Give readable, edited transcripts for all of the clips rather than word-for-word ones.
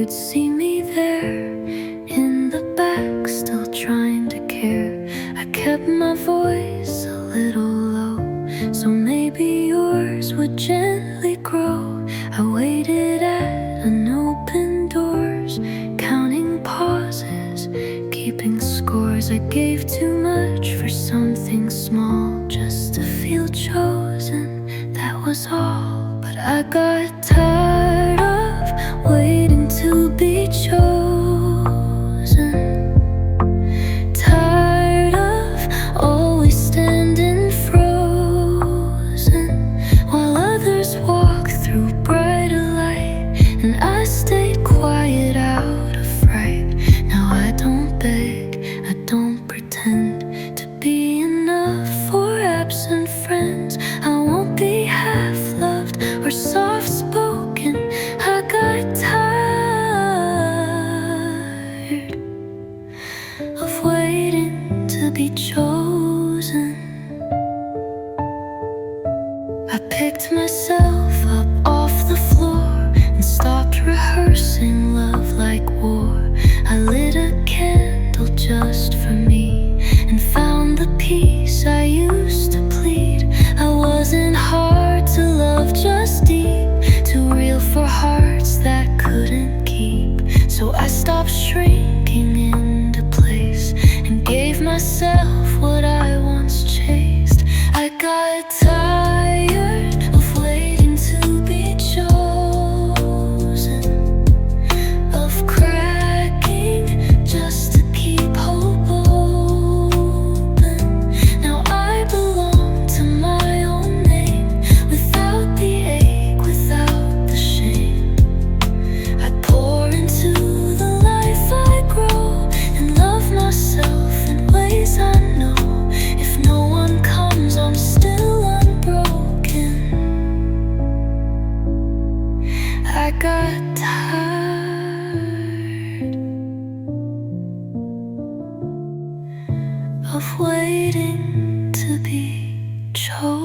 you'd see me there in the back, still trying to care. I kept my voice a little low, so maybe yours would gently grow. I waited at unopened doors, counting pauses, keeping scores. I gave too much for something small, just to feel chosen, that was all. But I got tired of waiting to be chosen, tired of always standing frozen while others walk through brighter light, and I stayed quiet out of fright. Now I don't beg, I don't pretend to be enough for absent friends. I won't be half-loved or soft-spoken. I got tired of waiting to be chosen. I picked myself up off the floor and stopped rehearsing love like war. I lit a candle just for me and found the peace I used to plead. I wasn't hard to love, just deep, too real for hearts that couldn't keep. So I stopped shrinking into place and gave myself what I once chased. I got tired of waiting to be chosen, of cracking just to keep hope open. Now I belong to my own name, without the ache, without the shame. I pour into the life I grow and love myself in ways I know. If no one comes, I'm still unbroken. I got tired of waiting to be chosen.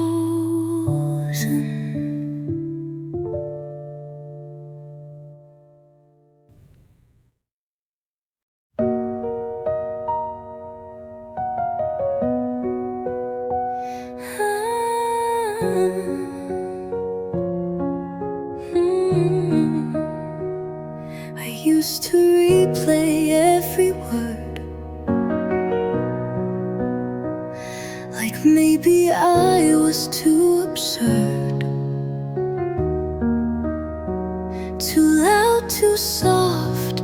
I used to replay every word, like maybe I was too absurd, too loud, too soft,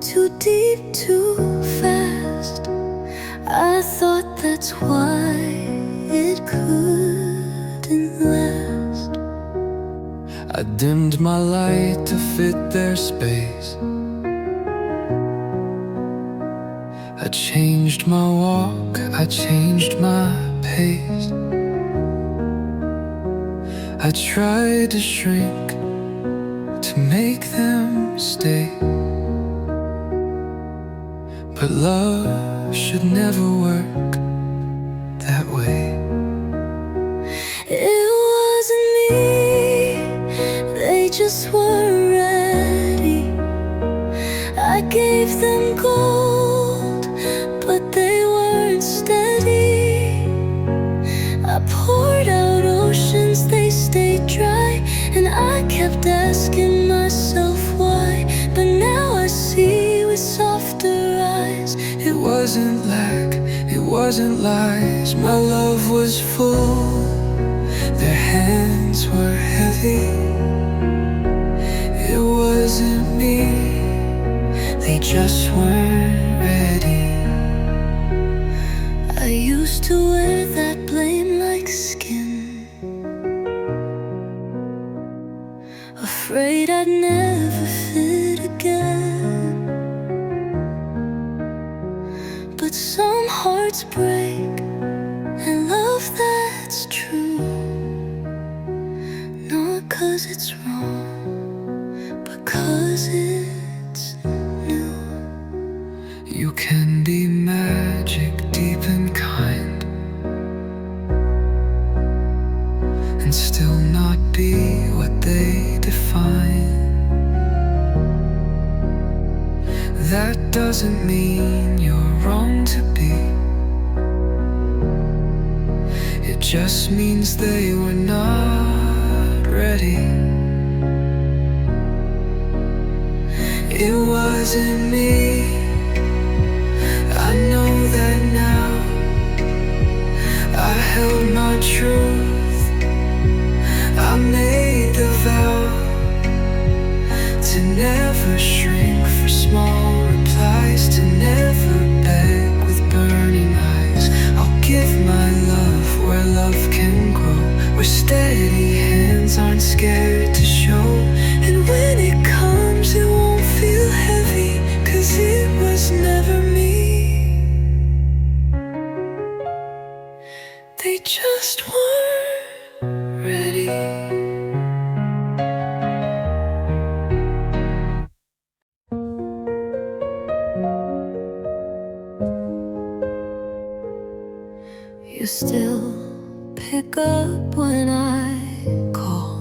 too deep, too fast. I thought that's why it couldn't last. I dimmed my light to fit their space. I changed my walk, I changed my pace. I tried to shrink to make them stay, but love should never work that way. It wasn't me, they just weren't ready. I gave them gold, but they weren't steady. I poured out oceans, they stayed dry, and I kept asking myself why. But now I see with softer eyes. It wasn't lack, it wasn't lies. My love was full, their hands were heavy. It wasn't me, they just weren't ready. I used to wear that blame like skin, afraid I'd never fit again. But some hearts break, and love that's true, not 'cause it's wrong, but 'cause it's new. You can be magic, deep and kind, and still not be what they define. That doesn't mean you're wrong to be. It just means they were not ready. It wasn't me, I know that now. I held my truth, I made the vow to never shrink for small replies, to never beg with burning eyes. I'll give my love where love can grow, where steady hands aren't scared to show. And when it comes, it won't feel heavy, 'cause it was never me. They just weren't ready. You still pick up when I call,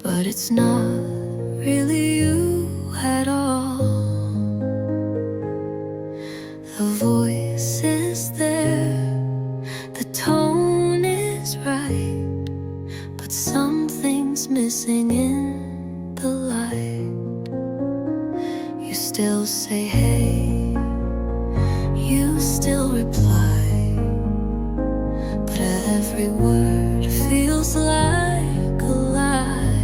but it's not really you at all. The voice is there, the tone is right, but something's missing in the light. You still say hey, you still reply, but every word feels like a lie.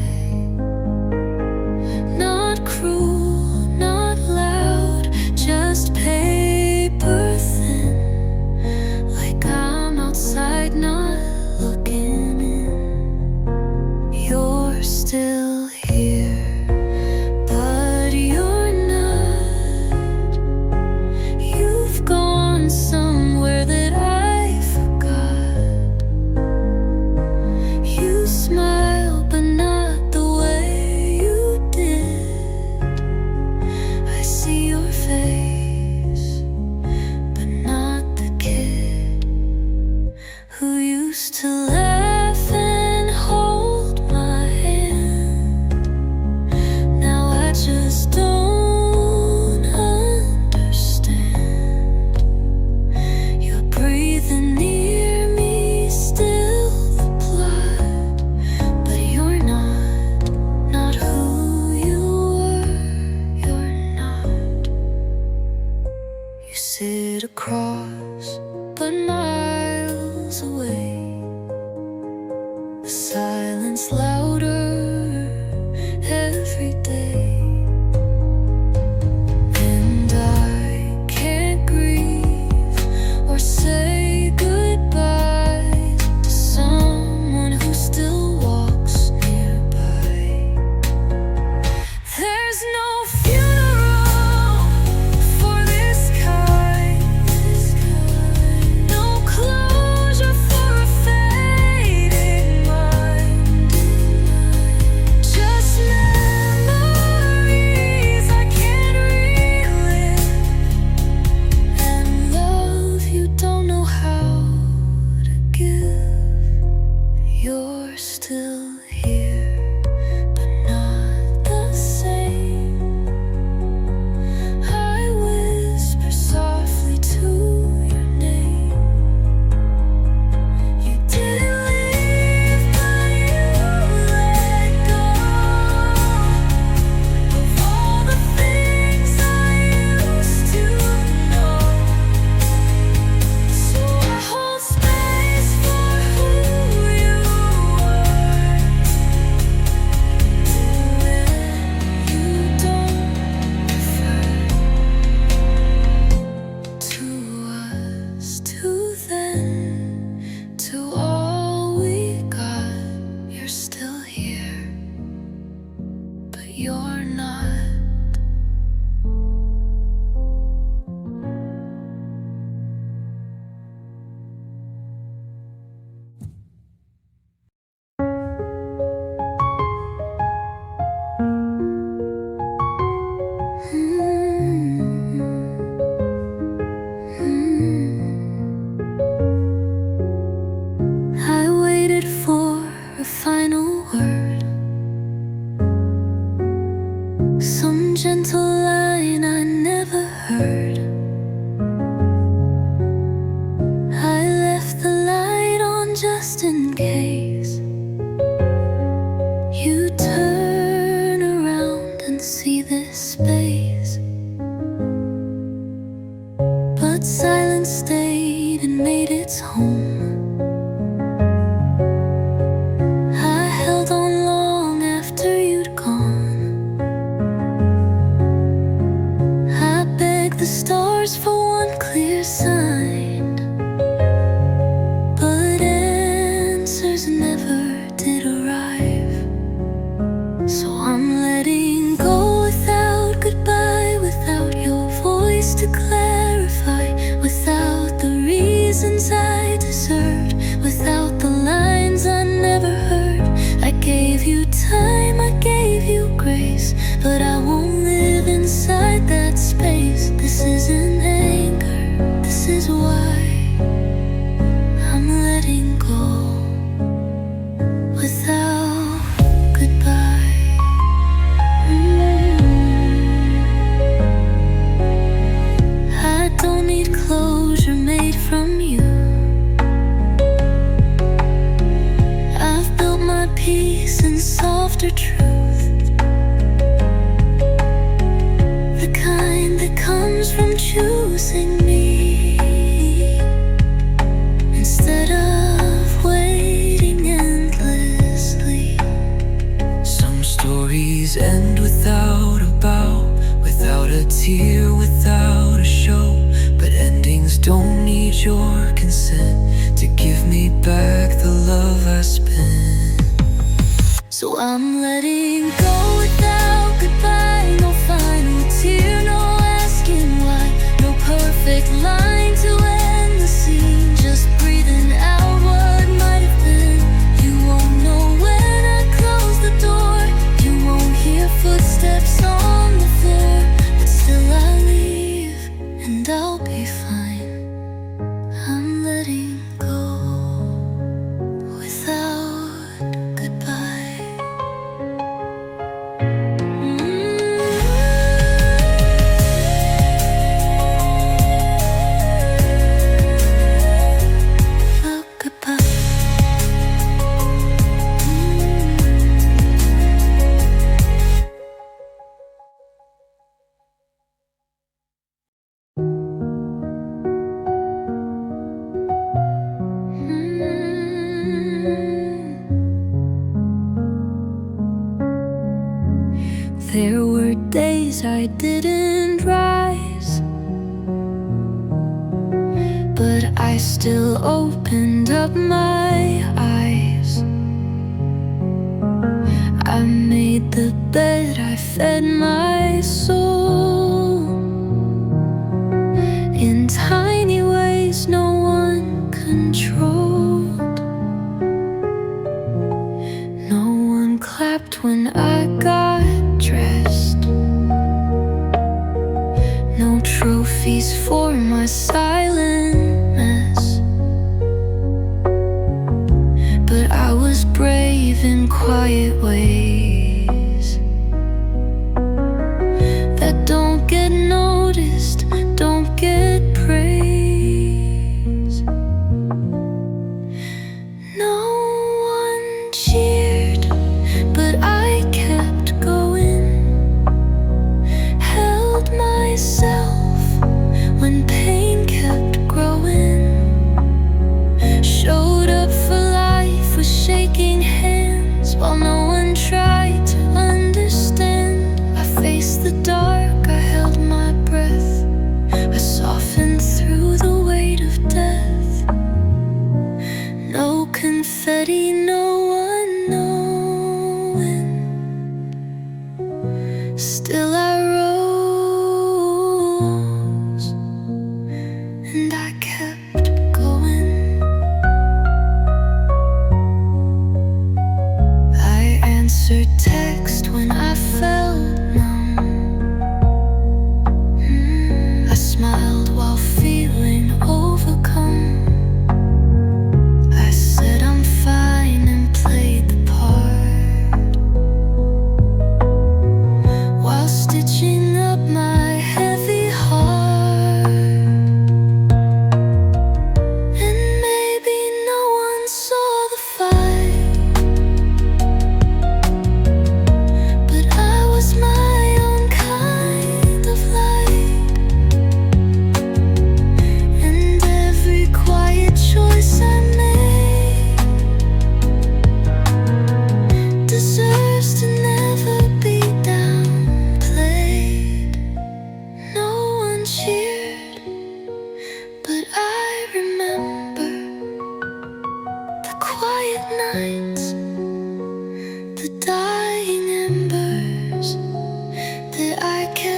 Not cruel, not loud, just paper thin, like I'm outside not looking in. You're still here, but you're not. You've gone somewhere that I forgot. You smile, but not the way you did. I see your face, but not the kid who used to laugh and hold my hand. Now I just don't understand. You're breathing near me, still the blood, but you're not who you were. You're not. You sit across, but miles away. The silence louder every day, and I can't grieve or say goodbye to someone who still walks nearby. There's no funeral for this kind, no closure for a fading mind. Just memories I can't relive, and love you don't know how to give. You're still here, but not the same. I whisper softly to your name. You didn't leave, but you let go of all the things I used to know. So I hold space for who you are, when you don't refer to us, to then, to all we got. You're still here, but you're not. I waited for a final word, some gentle line line I never heard. I left the light on just in case you turn around and see this space. But silence stayed and made its home. I held on long after you'd gone. I begged the stars for one clear sign, but answers never did arrive. So I'm letting go without goodbye, without your voice to clarify, without the reasons I deserved, without the lines I never heard. I gave you time, I gave you grace, but I won't live inside that space. This isn't anger, this is why I'm letting go without goodbye. I don't need closure made from you. I've built my peace in softer truth, the kind that comes from choosing me instead of waiting endlessly. Some stories end without a bow, without a tear, without a show. But endings don't need your consent to give me back the love I spent. So I'm letting go without goodbye. No final tear, no asking why. No perfect line to end the scene. Just breathing out what might have been. You won't know when I close the door. You won't hear footsteps on the floor. But still I'll leave and I'll be fine. I'm letting go without goodbye. Without goodbye. There were days I didn't rise, but I still opened up my eyes. I made the bed, I fed my soul in tiny ways no one controlled. No one clapped when I got dressed. No trophies for my silent mess, but I was brave in quiet ways that don't get noticed, don't get praise. No one cheered, but I kept going. Held myself when pain kept growing. Showed up for life with shaking hands while no one tried to understand. I faced the dark, I held my breath. I softened through the weight of death. No confetti, no one knowing. Still I rose and I kept going. I answered text when I felt numb. I smiled while feeling overcome. I said I'm fine and played the part while still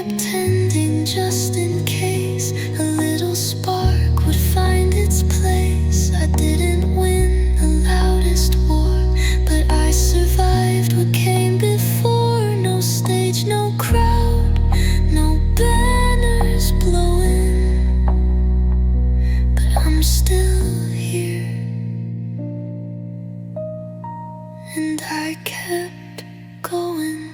kept tending just in case a little spark would find its place. I didn't win the loudest war, but I survived what came before. No stage, no crowd, no banners blowing, but I'm still here. And I kept going.